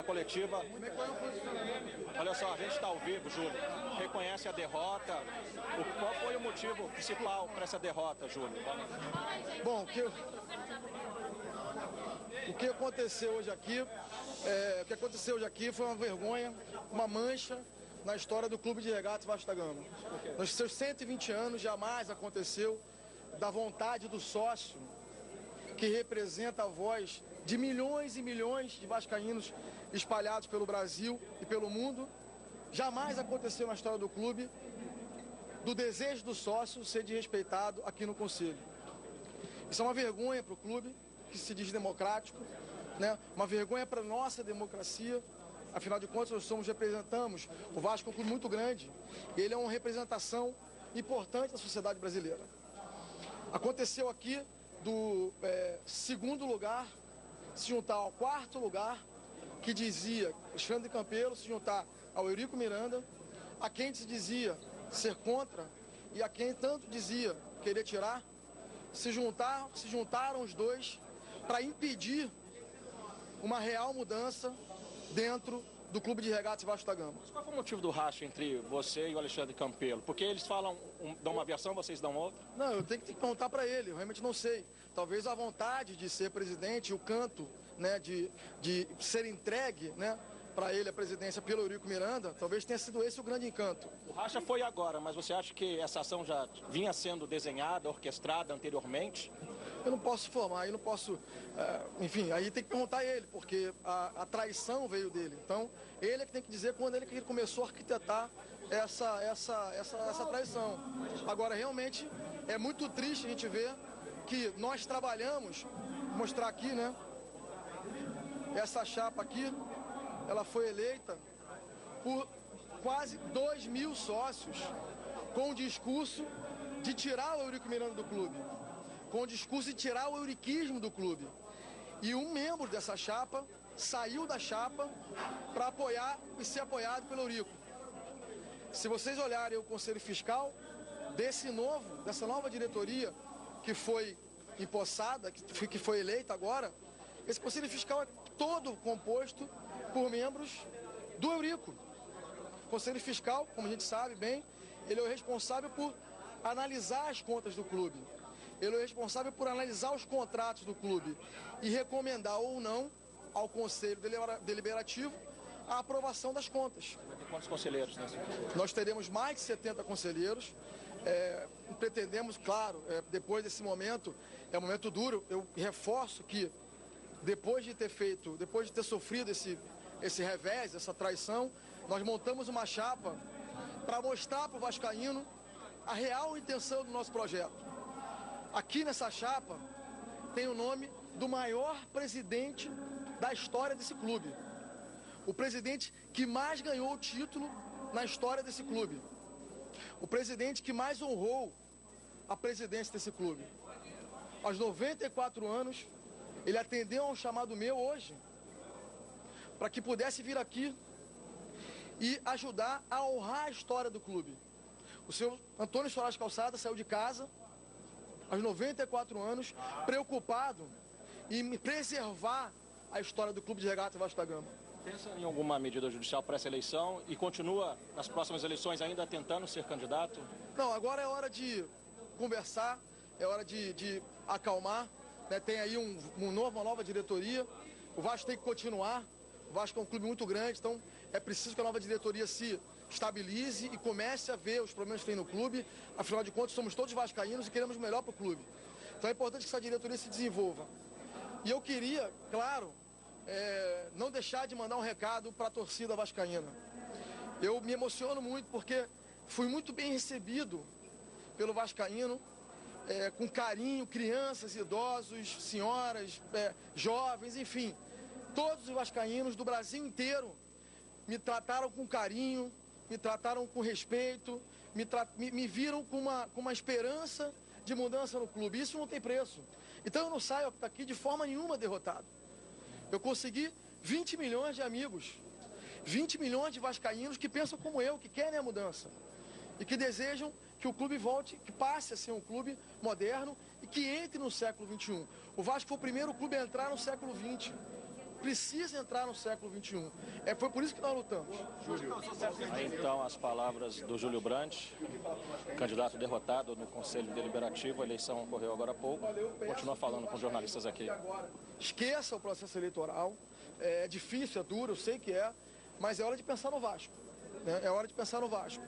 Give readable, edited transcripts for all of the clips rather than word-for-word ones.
Coletiva. Olha só, a gente está ao vivo, Júlio. Reconhece a derrota. Qual foi o motivo principal para essa derrota, Júlio? Bom, o que aconteceu hoje aqui foi uma vergonha, uma mancha na história do Clube de Regatas Vasco da Gama. Nos seus 120 anos jamais aconteceu da vontade do sócio, que representa a voz de milhões e milhões de vascaínos espalhados pelo Brasil e pelo mundo. Jamais aconteceu na história do clube do desejo do sócio ser desrespeitado aqui no Conselho. Isso é uma vergonha para o clube, que se diz democrático, né? Uma vergonha para a nossa democracia. Afinal de contas, nós representamos o Vasco, é um clube muito grande, e ele é uma representação importante da sociedade brasileira. Aconteceu aqui do segundo lugar se juntar ao quarto lugar, que dizia Alexandre Campelo, se juntar ao Eurico Miranda, a quem se dizia ser contra e a quem tanto dizia querer tirar, se juntaram os dois para impedir uma real mudança dentro do Clube de Regatas Vasco da Gama. Mas qual foi o motivo do racha entre você e o Alexandre Campelo? Porque eles dão uma versão, vocês dão outra? Não, eu tenho que perguntar para ele, eu realmente não sei. Talvez a vontade de ser presidente, o canto, né, de ser entregue, né, para ele a presidência pelo Eurico Miranda, talvez tenha sido esse o grande encanto. O racha foi agora, mas você acha que essa ação já vinha sendo desenhada, orquestrada anteriormente? Eu não posso formar, eu não posso... enfim, aí tem que perguntar a ele, porque a traição veio dele. Então, ele é que tem que dizer quando ele começou a arquitetar essa traição. Agora, realmente, é muito triste a gente ver que nós trabalhamos, vou mostrar aqui, né? Essa chapa aqui, ela foi eleita por quase 2.000 sócios, com o discurso de tirar o Eurico Miranda do clube, com o discurso de tirar o euriquismo do clube. E um membro dessa chapa saiu da chapa para apoiar e ser apoiado pelo Eurico. Se vocês olharem o Conselho Fiscal dessa nova diretoria que foi empossada, que foi eleita agora, esse Conselho Fiscal é todo composto por membros do Eurico. O Conselho Fiscal, como a gente sabe bem, ele é o responsável por analisar as contas do clube. Ele é o responsável por analisar os contratos do clube e recomendar ou não ao Conselho Deliberativo a aprovação das contas. Vai ter quantos conselheiros nesse? Nós teremos mais de 70 conselheiros. Pretendemos, claro, depois desse momento, é um momento duro, eu reforço que depois de ter sofrido esse revés, essa traição, nós montamos uma chapa para mostrar para o vascaíno a real intenção do nosso projeto. Aqui nessa chapa tem o nome do maior presidente da história desse clube. O presidente que mais ganhou o título na história desse clube. O presidente que mais honrou a presidência desse clube. Aos 94 anos, ele atendeu a um chamado meu hoje, para que pudesse vir aqui e ajudar a honrar a história do clube. O senhor Antônio Soares Calçada saiu de casa aos 94 anos, preocupado em preservar a história do Clube de Regatas Vasco da Gama. Pensa em alguma medida judicial para essa eleição e continua nas próximas eleições ainda tentando ser candidato? Não, agora é hora de conversar, é hora de acalmar, né? Tem aí uma nova diretoria, o Vasco tem que continuar, o Vasco é um clube muito grande, então é preciso que a nova diretoria se estabilize e comece a ver os problemas que tem no clube. Afinal de contas, somos todos vascaínos e queremos o melhor para o clube. Então é importante que essa diretoria se desenvolva. E eu queria, claro, não deixar de mandar um recado para a torcida vascaína. Eu me emociono muito porque fui muito bem recebido pelo vascaíno, com carinho, crianças, idosos, senhoras, jovens, enfim. Todos os vascaínos do Brasil inteiro me trataram com carinho, me trataram com respeito, me viram com uma esperança de mudança no clube. Isso não tem preço. Então eu não saio daqui de forma nenhuma derrotado. Eu consegui 20 milhões de amigos, 20 milhões de vascaínos que pensam como eu, que querem a mudança e que desejam que o clube volte, que passe a ser um clube moderno e que entre no século XXI. O Vasco foi o primeiro clube a entrar no século XX. precisa entrar no século XXI. Foi por isso que nós lutamos. Aí, então, as palavras do Júlio Brandt, candidato derrotado no Conselho Deliberativo. A eleição ocorreu agora há pouco. Continua falando com jornalistas aqui. Esqueça o processo eleitoral. É difícil, é duro, eu sei que é, mas é hora de pensar no Vasco. Né? É hora de pensar no Vasco.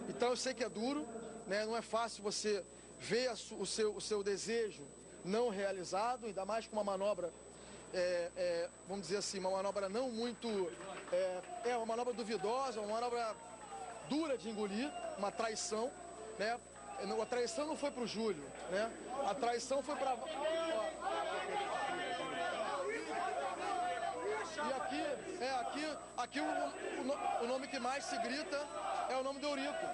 Então eu sei que é duro, né? Não é fácil você ver o seu desejo não realizado, ainda mais com uma manobra, vamos dizer assim, uma manobra não muito, uma manobra duvidosa, uma manobra dura de engolir, uma traição, né? A traição não foi para o Júlio, né? A traição foi para... E aqui o nome que mais se grita é o nome do Eurico.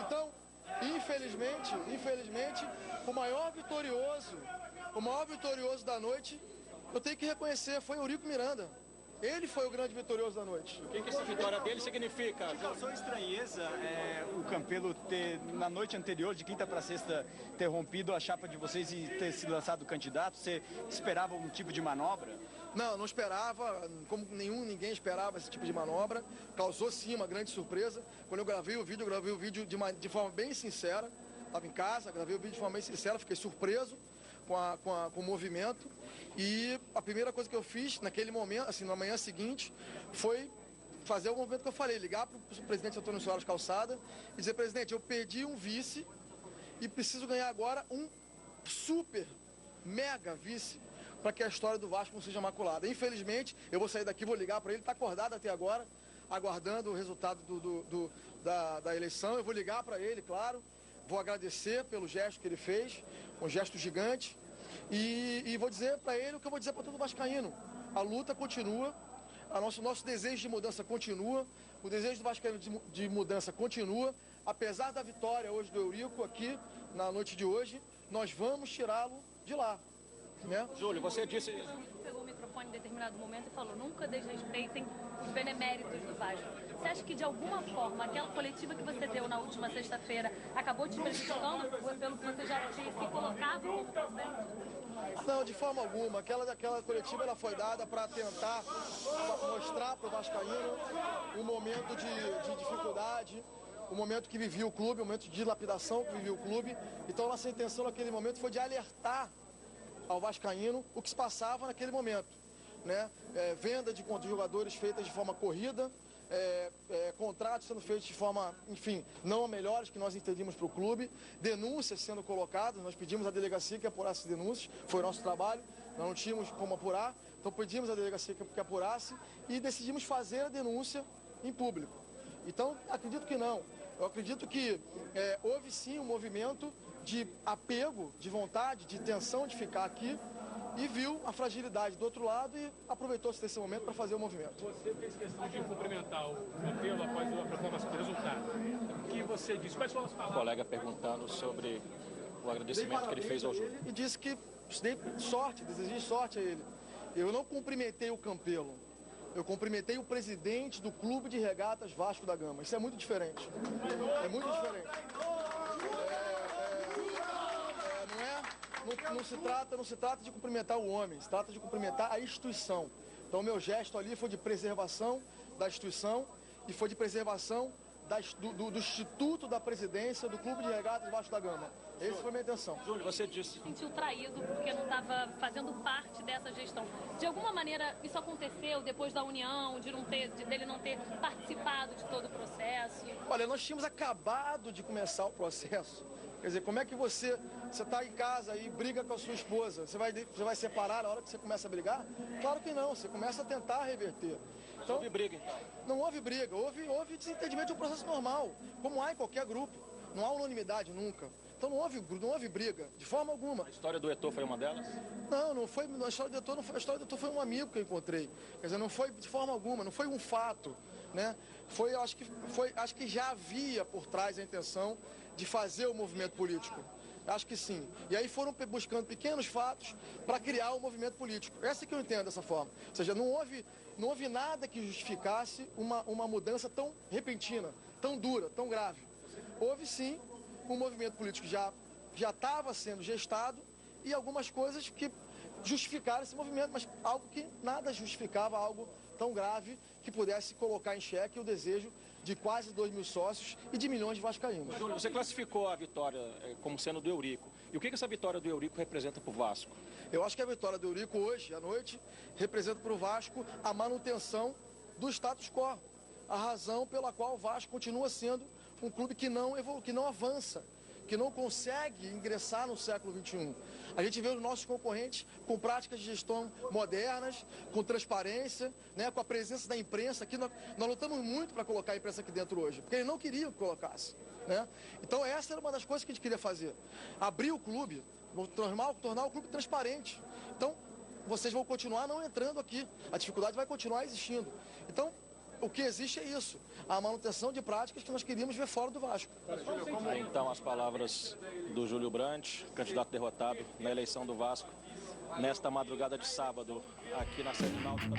Então, infelizmente, o maior vitorioso da noite, eu tenho que reconhecer, foi Eurico Miranda. Ele foi o grande vitorioso da noite. O que essa vitória dele significa? Causou estranheza o Campelo ter, na noite anterior, de quinta para sexta, ter rompido a chapa de vocês e ter se lançado candidato? Você esperava um tipo de manobra? Não esperava, como ninguém esperava esse tipo de manobra. Causou sim uma grande surpresa. Quando eu gravei o vídeo de forma bem sincera. Estava em casa, gravei o vídeo de forma bem sincera, fiquei surpreso com o movimento. E a primeira coisa que eu fiz naquele momento, assim, na manhã seguinte, foi fazer o movimento que eu falei, ligar para o presidente Antônio Soares Calçada e dizer: presidente, eu perdi um vice e preciso ganhar agora um super, mega vice para que a história do Vasco não seja maculada. Infelizmente, eu vou sair daqui, vou ligar para ele, está acordado até agora, aguardando o resultado da eleição. Eu vou ligar para ele, claro, vou agradecer pelo gesto que ele fez, um gesto gigante, e vou dizer para ele o que eu vou dizer para todo vascaíno. A luta continua, nosso desejo de mudança continua, o desejo do vascaíno de mudança continua. Apesar da vitória hoje do Eurico aqui, na noite de hoje, nós vamos tirá-lo de lá. Né? Júlio, você disse... Pegou o microfone em determinado momento e falou: nunca desrespeitem os beneméritos do Vasco. Você acha que de alguma forma aquela coletiva que você deu na última sexta-feira acabou te prejudicando pelo que você já se colocava como presidente? Não, de forma alguma. Aquela coletiva ela foi dada para tentar mostrar para o vascaíno um momento de dificuldade, o momento que vivia o clube, o momento de dilapidação que vivia o clube. Então nossa intenção naquele momento foi de alertar ao vascaíno o que se passava naquele momento, né? Venda de jogadores feitas de forma corrida, contratos sendo feitos de forma, enfim, não a melhores que nós entendíamos para o clube, denúncias sendo colocadas. Nós pedimos à delegacia que apurasse denúncias, foi o nosso trabalho, nós não tínhamos como apurar, então pedimos à delegacia que apurasse e decidimos fazer a denúncia em público. Então, acredito que não. Eu acredito que houve sim um movimento de apego, de vontade, de intenção de ficar aqui e viu a fragilidade do outro lado e aproveitou-se desse momento para fazer o movimento. Você fez questão de cumprimentar o Campelo após a proclamação do resultado. O que você disse? Quais foram as palavras? O colega perguntando sobre o agradecimento que ele fez ao Júlio. E disse que dei sorte, desejei sorte a ele. Eu não cumprimentei o Campelo. Eu cumprimentei o presidente do Clube de Regatas Vasco da Gama. Isso é muito diferente. É muito diferente. Não se trata de cumprimentar o homem, se trata de cumprimentar a instituição. Então o meu gesto ali foi de preservação da instituição e foi de preservação do Instituto da Presidência do Clube de Regatas Vasco da Gama. Essa foi a minha intenção. Júlio, você disse... Se sentiu traído porque não estava fazendo parte dessa gestão. De alguma maneira isso aconteceu depois da união, dele não ter participado de todo o processo? Olha, nós tínhamos acabado de começar o processo. Quer dizer, como é que você está em casa e briga com a sua esposa? Você vai separar na hora que você começa a brigar? Claro que não, você começa a tentar reverter. Então, houve briga, então? Não houve briga, houve desentendimento de um processo normal, como há em qualquer grupo. Não há unanimidade nunca. Então não houve briga, de forma alguma. A história do Eto'o foi uma delas? Não foi. A história do Eto'o não foi. A história do Eto'o foi um amigo que eu encontrei. Quer dizer, não foi de forma alguma, não foi um fato, né? Acho que já havia por trás a intenção de fazer o movimento político. Acho que sim. E aí foram buscando pequenos fatos para criar o movimento político. Essa que eu entendo dessa forma. Ou seja, não houve nada que justificasse uma mudança tão repentina, tão dura, tão grave. Houve sim um movimento político já estava sendo gestado e algumas coisas que justificar esse movimento, mas algo que nada justificava, algo tão grave que pudesse colocar em xeque o desejo de quase 2 mil sócios e de milhões de vascaínos. Júlio, você classificou a vitória como sendo do Eurico. E o que essa vitória do Eurico representa para o Vasco? Eu acho que a vitória do Eurico hoje, à noite, representa para o Vasco a manutenção do status quo. A razão pela qual o Vasco continua sendo um clube que não avança, que não consegue ingressar no século XXI. A gente vê os nossos concorrentes com práticas de gestão modernas, com transparência, né, com a presença da imprensa. Aqui nós lutamos muito para colocar a imprensa aqui dentro hoje, porque eles não queriam que colocasse. Né? Então essa era uma das coisas que a gente queria fazer. Abrir o clube, tornar o clube transparente. Então vocês vão continuar não entrando aqui, a dificuldade vai continuar existindo. Então o que existe é isso, a manutenção de práticas que nós queríamos ver fora do Vasco. Aí, então, as palavras do Júlio Brandt, candidato derrotado na eleição do Vasco, nesta madrugada de sábado, aqui na sede náutica.